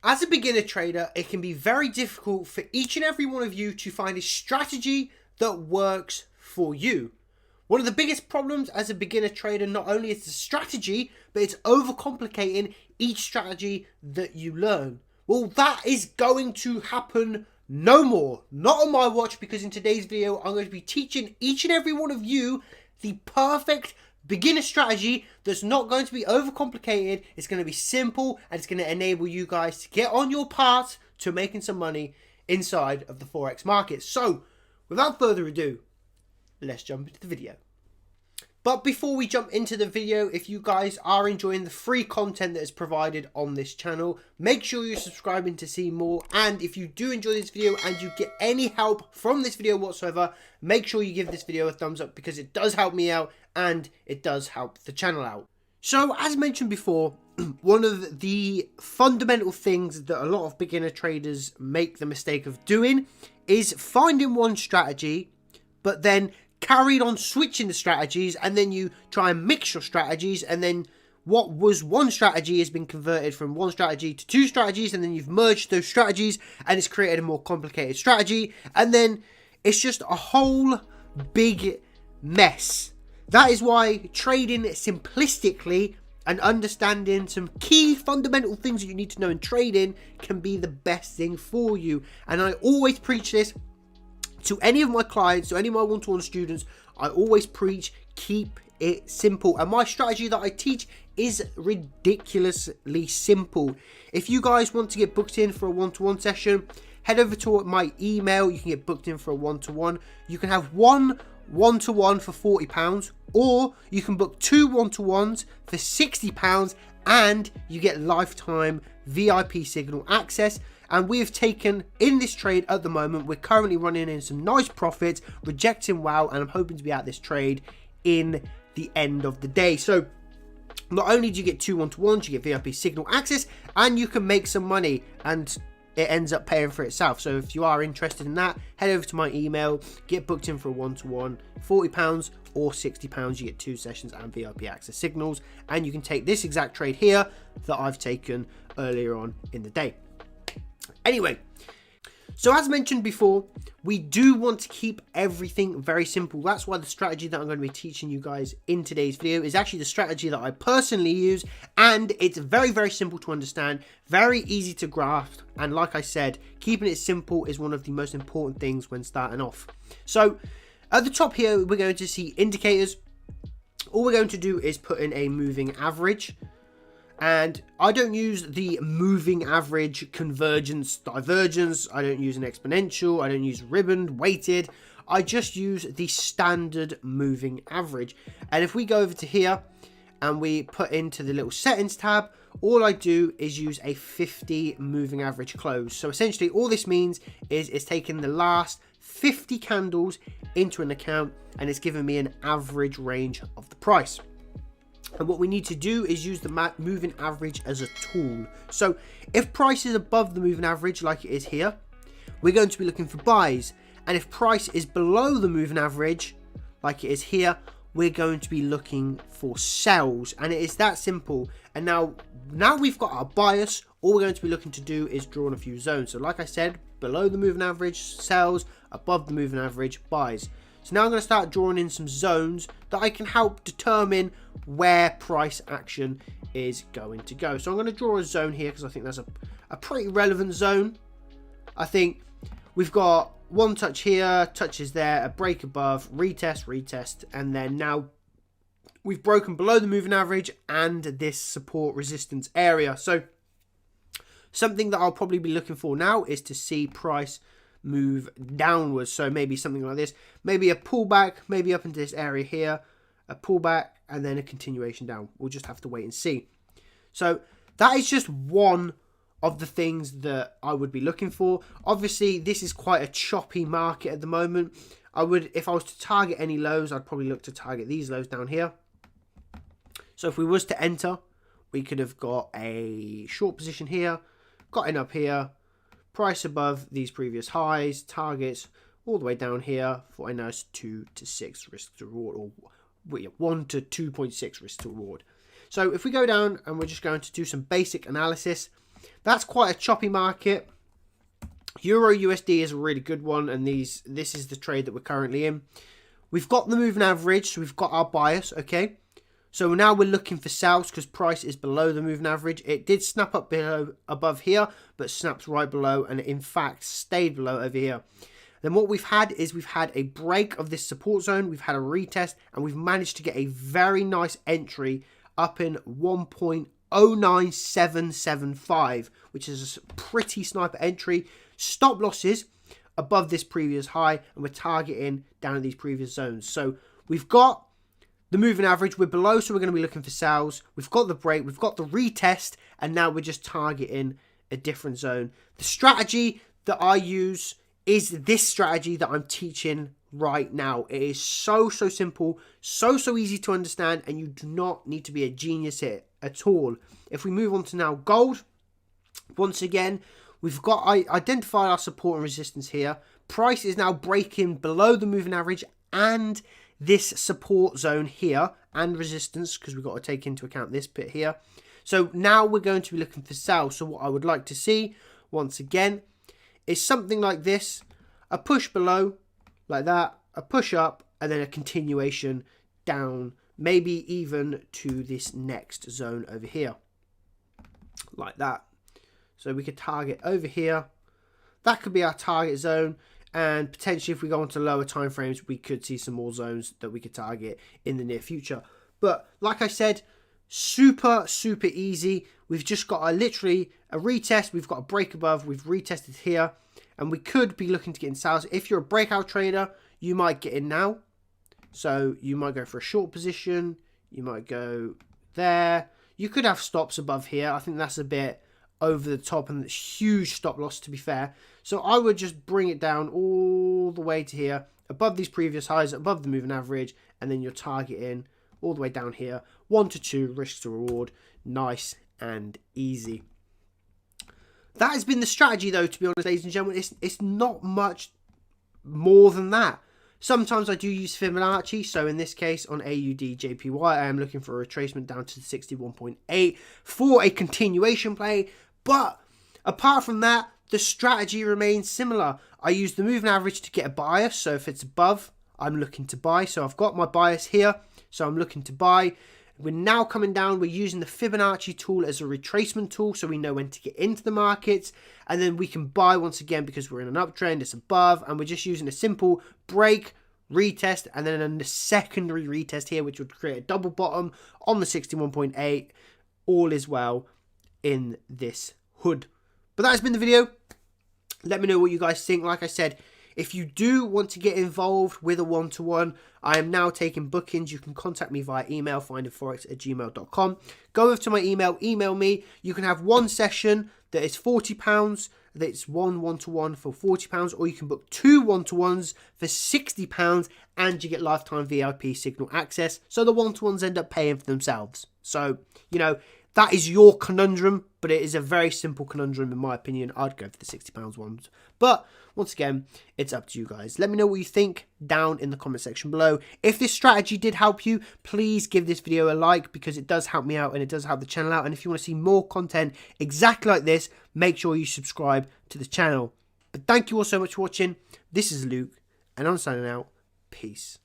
As a beginner trader, it can be very difficult for each and every one of you to find a strategy that works for you. One of the biggest problems as a beginner trader not only is the strategy, but it's overcomplicating each strategy that you learn. Well, that is going to happen no more. Not on my watch, because in today's video, I'm going to be teaching each and every one of you the perfect beginner strategy that's not going to be overcomplicated. It's going to be simple, and it's going to enable you guys to get on your path to making some money inside of the Forex market. So, without further ado, let's jump into the video. But before we jump into the video, if you guys are enjoying the free content that is provided on this channel, make sure you're subscribing to see more. And if you do enjoy this video and you get any help from this video whatsoever, make sure you give this video a thumbs up, because it does help me out and it does help the channel out. So as mentioned before, one of the fundamental things that a lot of beginner traders make the mistake of doing is finding one strategy, but then carried on switching the strategies, and then you try and mix your strategies, and then what was one strategy has been converted from one strategy to two strategies, and then you've merged those strategies and it's created a more complicated strategy, and then it's just a whole big mess. That is why trading simplistically and understanding some key fundamental things that you need to know in trading can be the best thing for you. And I always preach this to any of my clients, to any of my one-to-one students. I always preach, keep it simple. And my strategy that I teach is ridiculously simple. If you guys want to get booked in for a one-to-one session, head over to my email. You can get booked in for a one-to-one. You can have one-to-one for £40, or you can book two one-to-ones for £60, and you get lifetime VIP signal access. And we have taken in this trade at the moment, we're currently running in some nice profits, rejecting wow, and I'm hoping to be out this trade in the end of the day. So not only do you get two one-to-ones, you get VIP signal access, and you can make some money, and it ends up paying for itself. So if you are interested in that, head over to my email, get booked in for a one-to-one, £40 or £60, you get two sessions and VIP access signals, and you can take this exact trade here that I've taken earlier on in the day. Anyway, so as mentioned before, we do want to keep everything very simple. That's why the strategy that I'm going to be teaching you guys in today's video is actually the strategy that I personally use, and it's very, very simple to understand, very easy to grasp, and like I said, keeping it simple is one of the most important things when starting off. So at the top here, we're going to see indicators. All we're going to do is put in a moving average. And I don't use the moving average, convergence, divergence. I don't use an exponential. I don't use ribbon, weighted. I just use the standard moving average. And if we go over to here and we put into the little settings tab, all I do is use a 50 moving average close. So essentially all this means is it's taking the last 50 candles into an account, and it's giving me an average range of the price. And what we need to do is use the moving average as a tool. So if price is above the moving average, like it is here, we're going to be looking for buys. And if price is below the moving average, like it is here, we're going to be looking for sells. And it is that simple. And now we've got our bias, all we're going to be looking to do is draw on a few zones. So like I said, below the moving average, sells, above the moving average, buys. So now I'm going to start drawing in some zones that I can help determine where price action is going to go. So I'm going to draw a zone here because I think that's a pretty relevant zone. I think we've got one touch here, touches there, a break above, retest, retest, and then now we've broken below the moving average and this support resistance area. So something that I'll probably be looking for now is to see price move downwards. So maybe something like this, maybe a pullback, maybe up into this area here, a pullback, and then a continuation down. We'll just have to wait and see. So that is just one of the things that I would be looking for. Obviously this is quite a choppy market at the moment. If I was to target any lows, I'd probably look to target these lows down here. So if we was to enter, we could have got a short position here, got in up here, price above these previous highs, targets all the way down here for a nice 2 to 6 risk to reward, or 1 to 2.6 risk to reward. So if we go down and we're just going to do some basic analysis, That's quite a choppy market. Euro USD is a really good one, and this is the trade that we're currently in. We've got the moving average, so we've got our bias, okay? So now we're looking for sells because price is below the moving average. It did snap up above here, but snaps right below, and in fact stayed below over here. Then what we've had is we've had a break of this support zone, we've had a retest, and we've managed to get a very nice entry up in 1.09775, which is a pretty sniper entry. Stop losses above this previous high, and we're targeting down at these previous zones. So we've got the moving average, we're below, so we're going to be looking for sales. We've got the break, we've got the retest, and now we're just targeting a different zone. The strategy that I use is this strategy that I'm teaching right now. It is so simple, so easy to understand, and you do not need to be a genius here at all. If we move on to now gold, once again, we've got identified our support and resistance here. Price is now breaking below the moving average and this support zone here and resistance, because we've got to take into account this bit here. So now we're going to be looking for sales. So what I would like to see, once again, is something like this. A push below, like that, a push up, and then a continuation down, maybe even to this next zone over here. Like that. So we could target over here. That could be our target zone. And potentially if we go on to lower time frames, we could see some more zones that we could target in the near future. But like I said, super easy. We've just got literally a retest. We've got a break above. We've retested here. And we could be looking to get in sales. If you're a breakout trader, you might get in now. So you might go for a short position. You might go there. You could have stops above here. I think that's a bit over the top and it's huge stop loss, to be fair. So I would just bring it down all the way to here, above these previous highs, above the moving average, and then you're targeting all the way down here. 1 to 2 risk to reward. Nice and easy. That has been the strategy, though, to be honest, ladies and gentlemen. It's not much more than that. Sometimes I do use Fibonacci. So in this case, on AUD JPY, I am looking for a retracement down to 61.8 for a continuation play. But apart from that, the strategy remains similar. I use the moving average to get a bias. So if it's above, I'm looking to buy. So I've got my bias here. So I'm looking to buy. We're now coming down. We're using the Fibonacci tool as a retracement tool, so we know when to get into the markets. And then we can buy once again because we're in an uptrend. It's above, and we're just using a simple break, retest, and then a secondary retest here, which would create a double bottom on the 61.8. All is well in this hood. But that has been the video. Let me know what you guys think. Like I said, if you do want to get involved with a one-to-one, I am now taking bookings. You can contact me via email, findingforex@gmail.com. Go over to my email me. You can have one session that is £40. That's one one-to-one for £40, or you can book 2 one-to-ones for £60, and you get lifetime VIP signal access. So the one-to-ones end up paying for themselves. So, you know, that is your conundrum, but it is a very simple conundrum in my opinion. I'd go for the £60 ones. But once again, it's up to you guys. Let me know what you think down in the comment section below. If this strategy did help you, please give this video a like, because it does help me out and it does help the channel out. And if you want to see more content exactly like this, make sure you subscribe to the channel. But thank you all so much for watching. This is Luke, and I'm signing out. Peace.